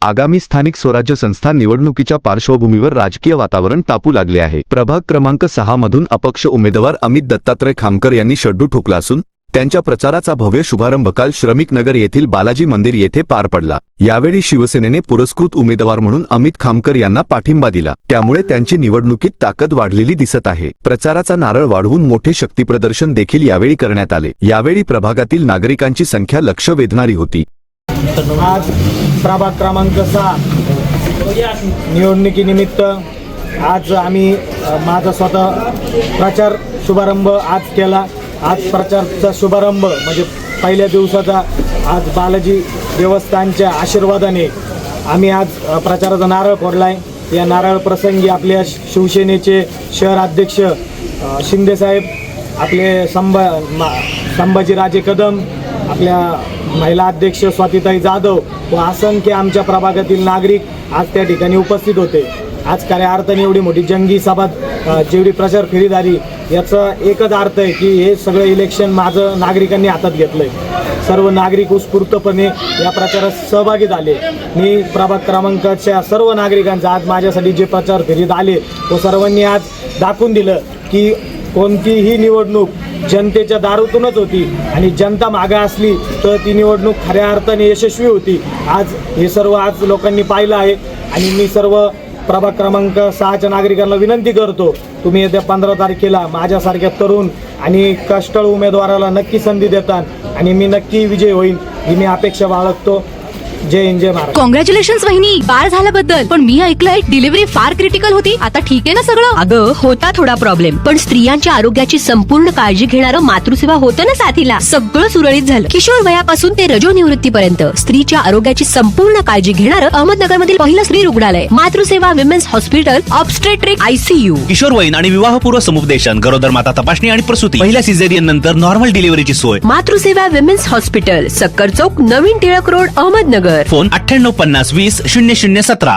आगामी स्थानिक स्वराज्य संस्था निवडणुकीच्या पार्श्वभूमीवर राजकीय वातावरण तापू लागले आहे। प्रभाग क्रमांक 6 मधून अपक्ष उमेदवार अमित दत्तात्रय खामकर यांनी शड्डू ठोकला असून त्यांच्या प्रचाराचा भव्य शुभारंभ काल श्रमिक नगर येथील बालाजी मंदिर येथे पार पडला। यावेळी शिवसेनेने पुरस्कृत उमेदवार म्हणून अमित खामकर यांना पाठिंबा दिला, त्यामुळे त्यांची निवडणुकीत ताकद वाढलेली दिसत आहे। प्रचाराचा नारळ वाढवून मोठे शक्तीप्रदर्शन देखील यावेळी करण्यात आले। यावेळी प्रभागातील नागरिकांची संख्या लक्ष वेधणारी होती। आज प्रभाग क्रमांक 6 निवडणुकीनिमित्त आज आम्ही माझा स्वतः प्रचार शुभारंभ आज केला। आज प्रचाराचा शुभारंभ म्हणजे पहिल्या दिवसाचा आज बालाजी देवस्थानच्या आशीर्वादाने आम्ही आज प्रचाराचा नारळ फोडलाय। या नारळ प्रसंगी आपल्या शिवसेनेचे शहर अध्यक्ष शिंदे साहेब, आपले संभाजीराजे कदम, आपल्या महिला अध्यक्ष स्वातीताई जाधव व असंख्य आमच्या प्रभागातील नागरिक आज त्या ठिकाणी उपस्थित होते। आज खऱ्या अर्थाने एवढी मोठी जंगी सभा जेवढी प्रचार फेरी झाली याचा एकच अर्थ आहे की हे सगळं इलेक्शन माझं नागरिकांनी हातात घेतलंय। सर्व नागरिक उत्स्फूर्तपणे या प्रचारात सहभागी झाले। मी प्रभाग क्रमांकाच्या सर्व नागरिकांचा आज माझ्यासाठी जे प्रचार फेरीत आले तो सर्वांनी आज दाखवून दिलं की कोणतीही निवडणूक जनतेच्या दारूतूनच होती आणि जनता मागे असली तर ती निवडणूक खऱ्या अर्थाने यशस्वी होती। आज हे सर्व आज लोकांनी पाहिलं आहे आणि मी सर्व प्रभाग क्रमांक 6च्या नागरिकांना विनंती करतो, तुम्ही येत्या 15 तारखेला माझ्यासारख्या तरुण आणि कष्टाळू उमेदवाराला नक्की संधी देतात आणि मी नक्की विजय होईन ही मी अपेक्षा बाळगतो। जय हिंद, जय महाराष्ट्र। कॉंग्रॅच्युलेशन्स वहिनी, बाळ झाल्याबद्दल। पण मी ऐकलंय डिलिव्हरी फार क्रिटिकल होती, आता ठीक आहे ना सगळं? अगं होता थोडा प्रॉब्लेम, पण स्त्रियांच्या आरोग्याची संपूर्ण काळजी घेणारं मातृसेवा होतं ना साथीला। सगळं सुरळीत झालं। किशोर वयापासून ते रजो निवृत्तीपर्यंत स्त्रीच्या आरोग्याची संपूर्ण काळजी घेणारं अहमदनगर मधील पहिलं स्त्री रुग्णालय Matruseva women's hospital, obstetric ICU, किशोरवयीन आणि विवाहपूर्व समुपदेशन, गरोदर माता तपासणी आणि प्रसूती, पहिल्या सिझेरियन नंतर नॉर्मल डिलिव्हरीची सोय। मातृसेवा विमेन्स हॉस्पिटल, सक्कर चौक, नवीन टिळक रोड, अहमदनगर। फोन 9850 20 0017।